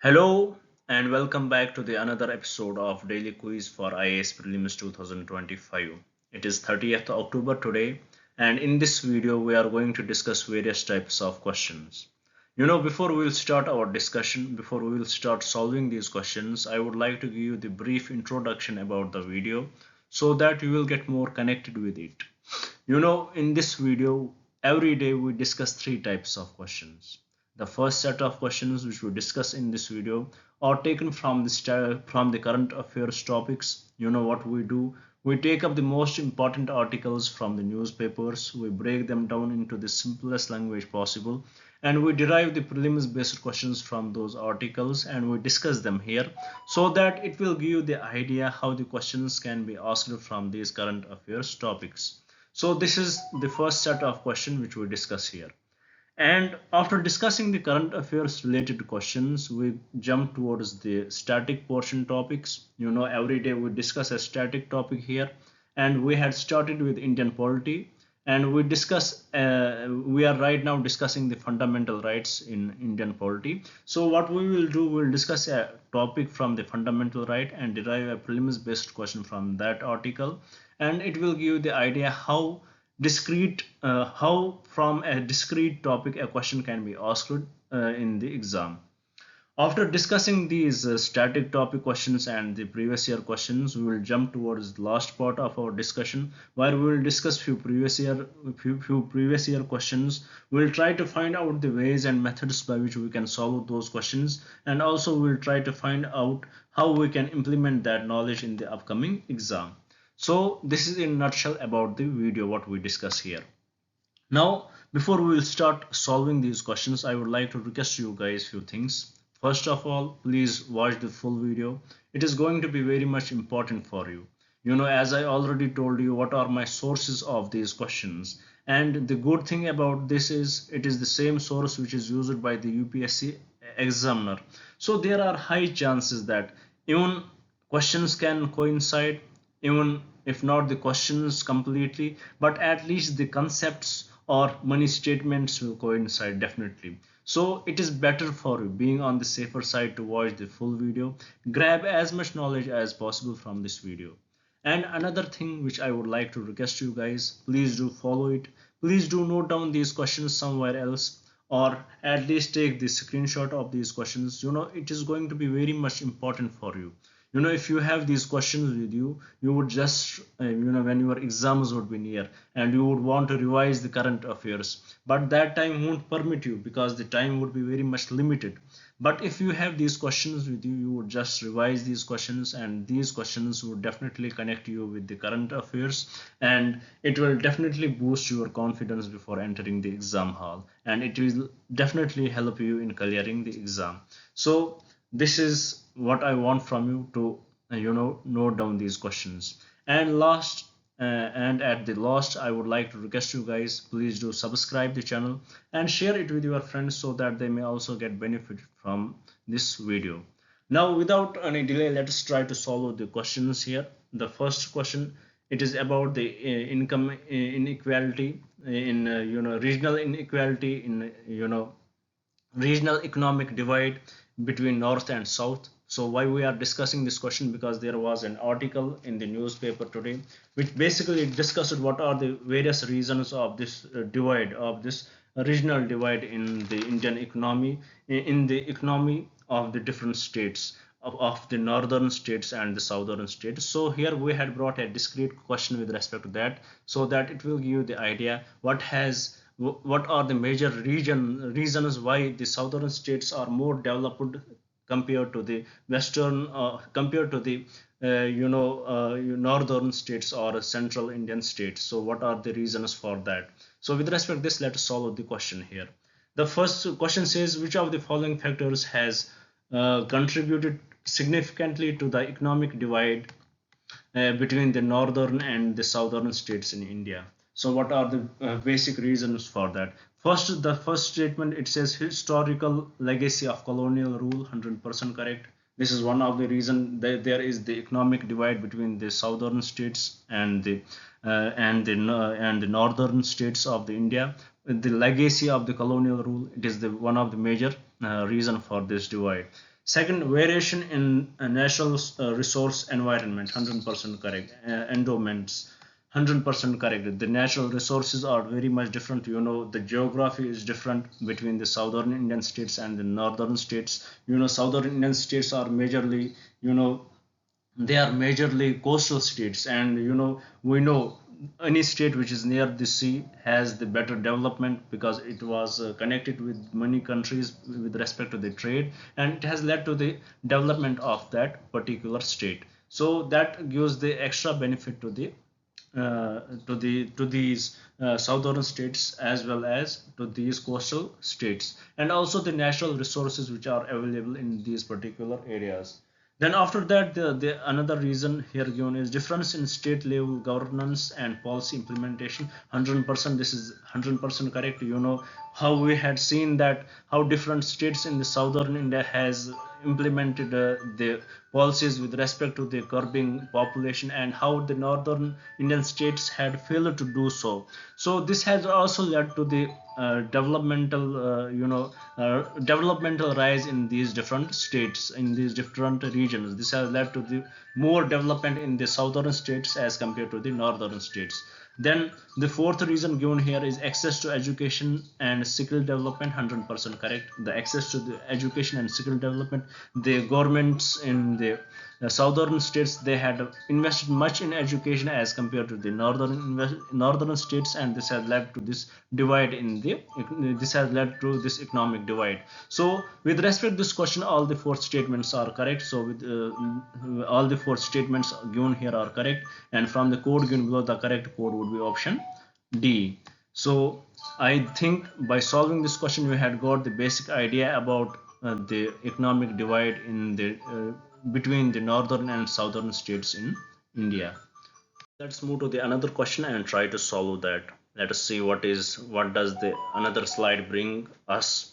Hello and welcome back to the another episode of Daily Quiz for IAS Prelims 2025. It is 30th October today, and in this video we are going to discuss various types of questions. Before we will start our discussion, before we will start solving these questions, I would like to give you the brief introduction about the video so that you will get more connected with it. In this video, every day we discuss three types of questions. The first set of questions which we discuss in this video are taken from the current affairs topics. You know what we do? We take up the most important articles from the newspapers, we break them down into the simplest language possible, and we derive the prelims based questions from those articles and we discuss them here so that it will give you the idea how the questions can be asked from these current affairs topics. So this is the first set of questions which we discuss here. And after discussing the current affairs related questions, we jump towards the static portion topics. Every day we discuss a static topic here, and we had started with Indian polity, and we are right now discussing the fundamental rights in Indian polity. So what we will do, we'll discuss a topic from the fundamental right and derive a prelims based question from that article, and it will give you the idea how from a discrete topic a question can be asked in the exam. After discussing these static topic questions and the previous year questions, we will jump towards the last part of our discussion where we will discuss few previous year questions. We will try to find out the ways and methods by which we can solve those questions, and also we will try to find out how we can implement that knowledge in the upcoming exam. So this is in a nutshell about the video what we discuss here. Now, before we will start solving these questions, I would like to request you guys few things. First of all, please watch the full video. It is going to be very much important for you. As I already told you, what are my sources of these questions. And the good thing about this is it is the same source which is used by the UPSC examiner. So there are high chances that even questions can coincide, even if not the questions completely, but at least the concepts or money statements will coincide definitely. So it is better for you being on the safer side to watch the full video, grab as much knowledge as possible from this video. And another thing which I would like to request you guys, please do follow it. Please do note down these questions somewhere else, or at least take the screenshot of these questions. It is going to be very much important for you. If you have these questions with you, you would just when your exams would be near and you would want to revise the current affairs, but that time won't permit you because the time would be very much limited. But if you have these questions with you, you would just revise these questions, and these questions would definitely connect you with the current affairs, and it will definitely boost your confidence before entering the exam hall, and it will definitely help you in clearing the exam. So this is what I want from you to note down these questions. And at the last, I would like to request you guys, please do subscribe the channel and share it with your friends so that they may also get benefit from this video. Now without any delay, let us try to solve the questions here. The first question, it is about the income inequality in regional inequality in regional economic divide between north and south. So why we are discussing this question, because there was an article in the newspaper today which basically discussed what are the various reasons of this divide, of this regional divide in the Indian economy, in the economy of the different states, of the northern states and the southern states. So here we had brought a discrete question with respect to that, so that it will give you the idea what are the major reasons why the southern states are more developed compared to the western, compared to the northern states or central Indian states. So what are the reasons for that? So with respect to this, let us solve the question here. The first question says, which of the following factors has contributed significantly to the economic divide between the northern and the southern states in India? So what are the basic reasons for that? First, the first statement, it says historical legacy of colonial rule, 100% correct. This is one of the reason that there is the economic divide between the southern states and the northern states of the India. The legacy of the colonial rule, it is the one of the major reason for this divide. Second, variation in natural resource environment, 100% correct. Endowments, 100% correct. The natural resources are very much different. The geography is different between the southern Indian states and the northern states. Southern Indian states are majorly, you know, they are majorly coastal states, and we know any state which is near the sea has the better development because it was connected with many countries with respect to the trade, and it has led to the development of that particular state. So that gives the extra benefit to these southern states as well as to these coastal states, and also the natural resources which are available in these particular areas. Then after that, the another reason here given is difference in state level governance and policy implementation. 100%, this is 100% correct. How we had seen that how different states in the southern India has implemented the policies with respect to the curbing population, and how the northern Indian states had failed to do so. So this has also led to the developmental rise in these different states, in these different regions. This has led to the more development in the southern states as compared to the northern states. Then the fourth reason given here is access to education and skill development. 100% correct. The access to the education and skill development, the governments in the southern states, they had invested much in education as compared to the northern states, and this has led to this divide in the this has led to this economic divide. So with respect to this question, all the four statements are correct. So with all the four statements given here are correct, and from the code given below, the correct code would be option D. So I think by solving this question, we had got the basic idea about the economic divide in the between the northern and southern states in India. Let's move to the another question and try to solve that. Let us see what does the another slide bring us.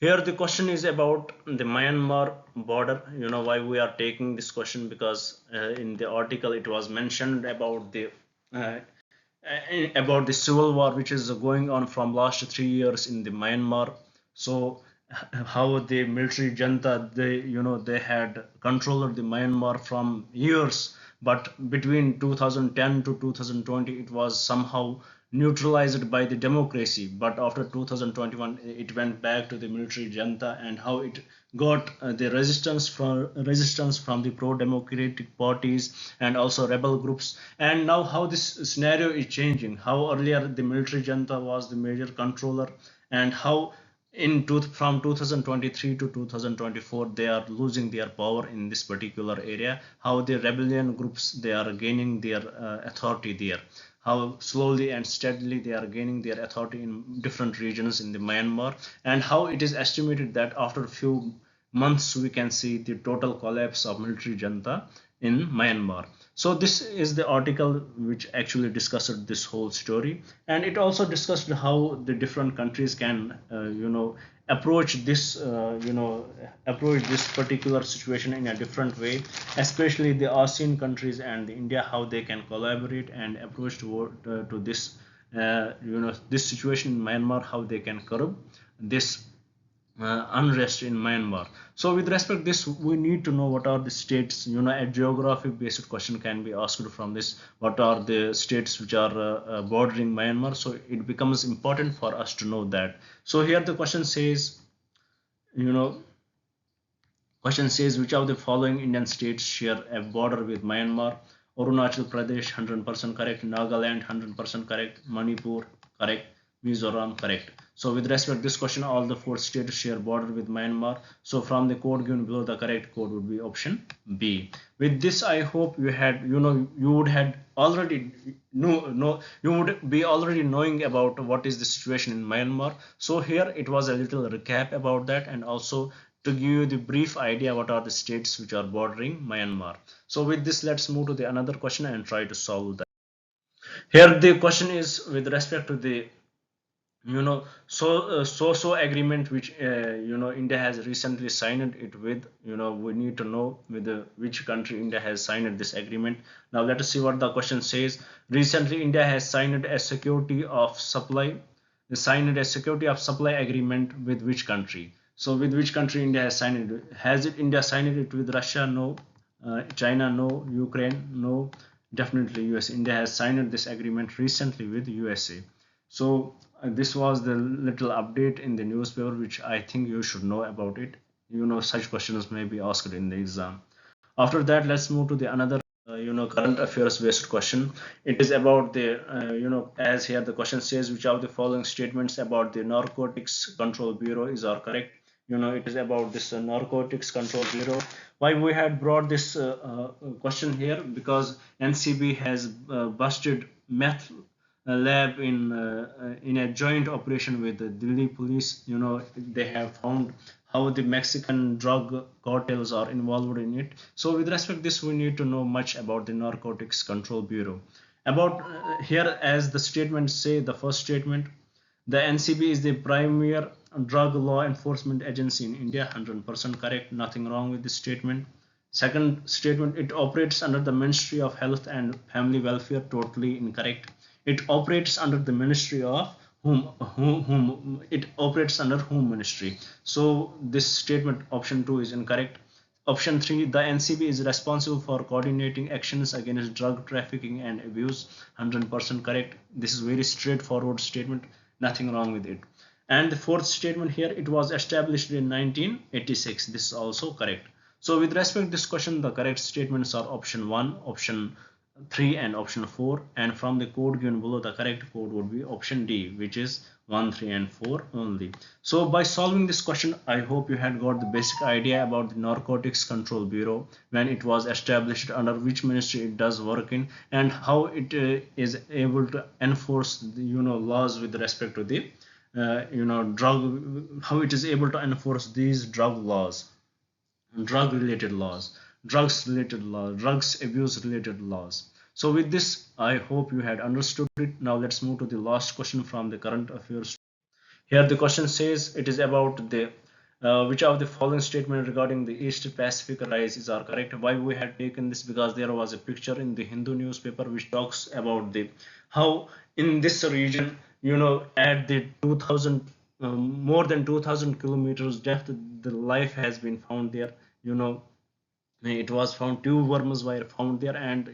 Here the question is about the Myanmar border. Why we are taking this question, because in the article it was mentioned uh, about the civil war which is going on from last 3 years in the Myanmar. So how the military junta, they had controlled the Myanmar from years, but between 2010 to 2020 it was somehow neutralized by the democracy, but after 2021 it went back to the military junta, and how it got the resistance from the pro-democratic parties and also rebel groups. And now how this scenario is changing, how earlier the military junta was the major controller, and how from 2023 to 2024 they are losing their power in this particular area, how the rebellion groups, they are gaining their authority there, how slowly and steadily they are gaining their authority in different regions in the Myanmar, and how it is estimated that after a few months we can see the total collapse of military junta in Myanmar. So this is the article which actually discussed this whole story, and it also discussed how the different countries can approach this approach this particular situation in a different way, especially the ASEAN countries and the India, how they can collaborate and approach to this this situation in Myanmar, how they can curb this unrest in Myanmar. So with respect to this, we need to know what are the states. A geographic based question can be asked from this. What are the states which are bordering Myanmar? So it becomes important for us to know that. So here the question says, you know, question says which of the following Indian states share a border with Myanmar? Arunachal Pradesh, 100% correct. Nagaland, 100% correct. Manipur, correct. Mizoram, correct. So with respect to this question, all the four states share border with Myanmar. So from the code given below, the correct code would be option B. With this, I hope you had, you would had already you would be already knowing about what is the situation in Myanmar. So here it was a little recap about that, and also to give you the brief idea what are the states which are bordering Myanmar. So with this, let's move to the another question and try to solve that. Here the question is with respect to the so agreement which India has recently signed it with. We need to know with which country India has signed this agreement. Now let us see what the question says. Recently India has signed a security of supply agreement with which country? So with which country India has signed it? Has it India signed it with Russia? No. China? No. Ukraine? No. Definitely US. India has signed this agreement recently with USA. So this was the little update in the newspaper which I think you should know about it. You know, such questions may be asked in the exam. After that, let's move to the another current affairs based question. It is about the as here the question says, which of the following statements about the Narcotics Control Bureau is are correct. It is about this Narcotics Control Bureau. Why we had brought this question here? Because NCB has busted meth lab in a joint operation with the Delhi police. They have found how the Mexican drug cartels are involved in it. So with respect to this, we need to know much about the Narcotics Control Bureau. About here, as the statements say, the first statement, the NCB is the premier drug law enforcement agency in India. 100% correct, nothing wrong with this statement. Second statement, it operates under the Ministry of Health and Family Welfare. Totally incorrect. It operates under the Ministry of whom it operates under whom ministry. So this statement option 2 is incorrect. Option 3, the NCB is responsible for coordinating actions against drug trafficking and abuse. 100% correct. This is very straightforward statement, nothing wrong with it. And the fourth statement here, it was established in 1986. This is also correct. So with respect to this question, the correct statements are option 1, option 3 and option 4, and from the code given below, the correct code would be option D, which is 1, 3 and 4 only. So by solving this question, I hope you had got the basic idea about the Narcotics Control Bureau, when it was established, under which ministry it does work in, and how it is able to enforce the, laws with respect to the drug, how it is able to enforce these drug laws, drug related laws, drugs abuse related laws. So with this, I hope you had understood it. Now let's move to the last question from the current affairs. Here the question says, it is about the which of the following statement regarding the East Pacific rise are correct. Why we had taken this? Because there was a picture in the Hindu newspaper which talks about the how in this region, at the 2000 more than 2000 kilometers depth, the life has been found there. you know it was found, two worms were found there, and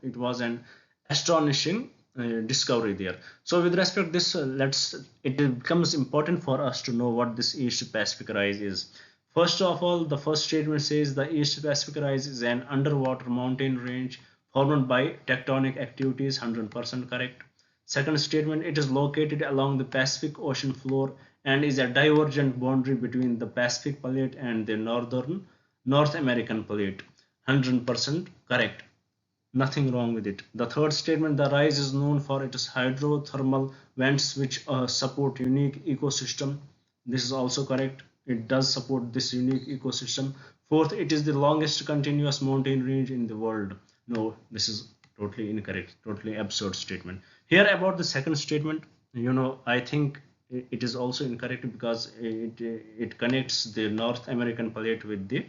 it was an astonishing discovery there. So with respect to this, it becomes important for us to know what this East Pacific rise is. First of all, the first statement says the East Pacific rise is an underwater mountain range formed by tectonic activities. 100% correct. Second statement, it is located along the Pacific Ocean floor and is a divergent boundary between the Pacific plate and the North American plate. 100% correct, nothing wrong with it. The third statement, the rise is known for its hydrothermal vents which support unique ecosystem. This is also correct, it does support this unique ecosystem. Fourth, it is the longest continuous mountain range in the world. No, this is totally incorrect, totally absurd statement. Here about the second statement, I think it is also incorrect, because it connects the North American plate with the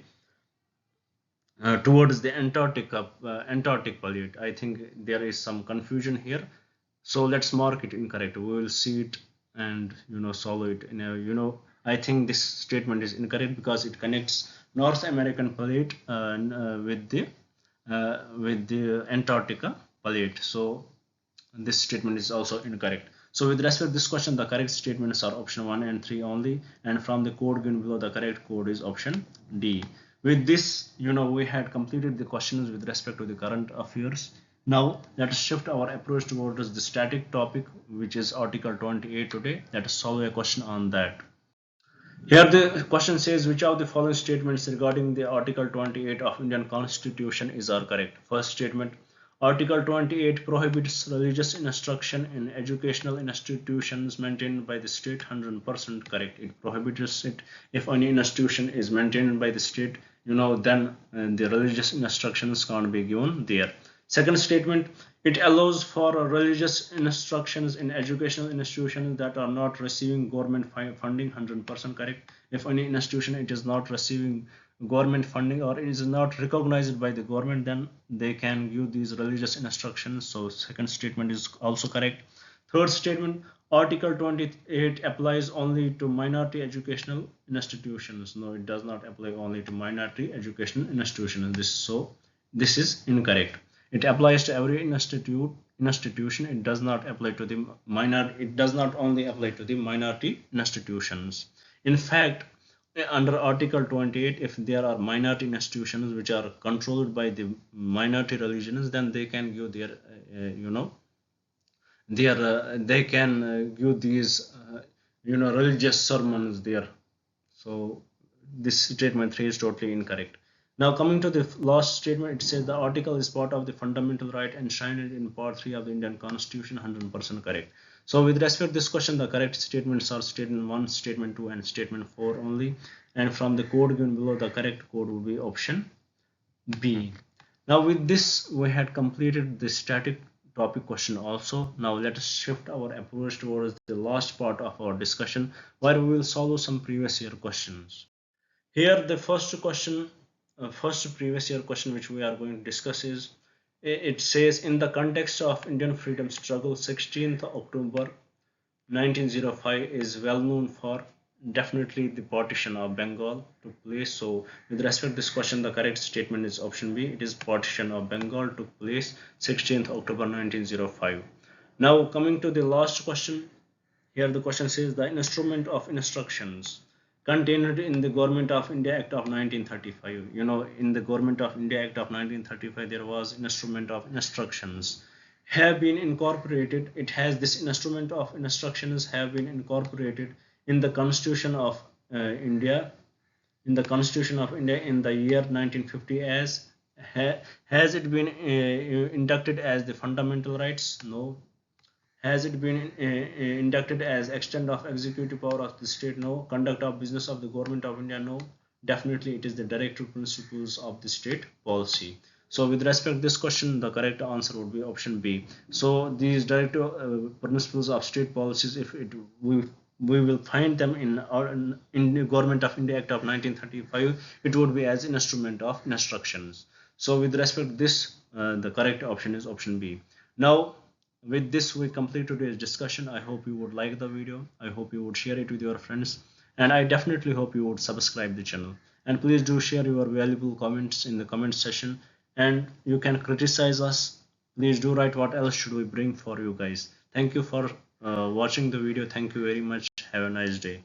towards the Antarctic plate. I think there is some confusion here. So let's mark it incorrect. We will see it and solve it. I think this statement is incorrect because it connects North American plate with the Antarctica plate. So this statement is also incorrect. So with respect to this question, the correct statements are option 1 and 3 only, and from the code given below, the correct code is option D. With this, we had completed the questions with respect to the current affairs. Now let us shift our approach towards the static topic, which is Article 28 today. Let us solve a question on that. Here the question says, which of the following statements regarding the Article 28 of Indian Constitution are correct? First statement, Article 28 prohibits religious instruction in educational institutions maintained by the state. 100% correct. It prohibits it. If any institution is maintained by the state, then the religious instructions can't be given there. Second statement, it allows for religious instructions in educational institutions that are not receiving government funding. 100% correct. If any institution it is not receiving government funding or is not recognized by the government, then they can give these religious instructions. So second statement is also correct. Third statement, Article 28 applies only to minority educational institutions. No, it does not apply only to minority educational institutions. This is incorrect. It applies to every institution. It does not apply to the minor. It does not only apply to the minority institutions. In fact, under Article 28, if there are minority institutions which are controlled by the minority religions, then they can give their, they can give these, religious sermons there. So this statement 3 is totally incorrect. Now coming to the last statement, it says the article is part of the fundamental right enshrined in part 3 of the Indian Constitution. 100% correct. So with respect to this question, the correct statements are statement 1, statement 2 and statement 4 only, and from the code given below, the correct code would be option B. Now with this we had completed the static topic question also. Now let us shift our approach towards the last part of our discussion, where we will solve some previous year questions. Here the first question, first previous year question which we are going to discuss is, it says in the context of Indian freedom struggle, 16th October 1905 is well known for. Definitely the partition of Bengal took place. So with respect to this question, the correct statement is option B. It is partition of Bengal took place 16th October 1905. Now coming to the last question. Here the question says the instrument of instructions contained in the Government of India Act of 1935. In the Government of India Act of 1935 there was instrument of instructions have been incorporated. It has this instrument of instructions have been incorporated in the Constitution of India, in the Constitution of India in the year 1950 as has it been inducted as the fundamental rights? No. Has it been inducted as extent of executive power of the state? No. Conduct of business of the Government of India? No. Definitely it is the directive principles of the state policy. So with respect to this question, the correct answer would be option B. So these directive principles of state policies, if it we will find them in the Government of India Act of 1935, it would be as instrument of instructions. So with respect to this, the correct option is option B. Now with this we complete today's discussion. I hope you would like the video. I hope you would share it with your friends, and I definitely hope you would subscribe the channel, and please do share your valuable comments in the comment section, and you can criticize us. Please do write what else should we bring for you guys. Thank you for watching the video. Thank you very much. Have a nice day.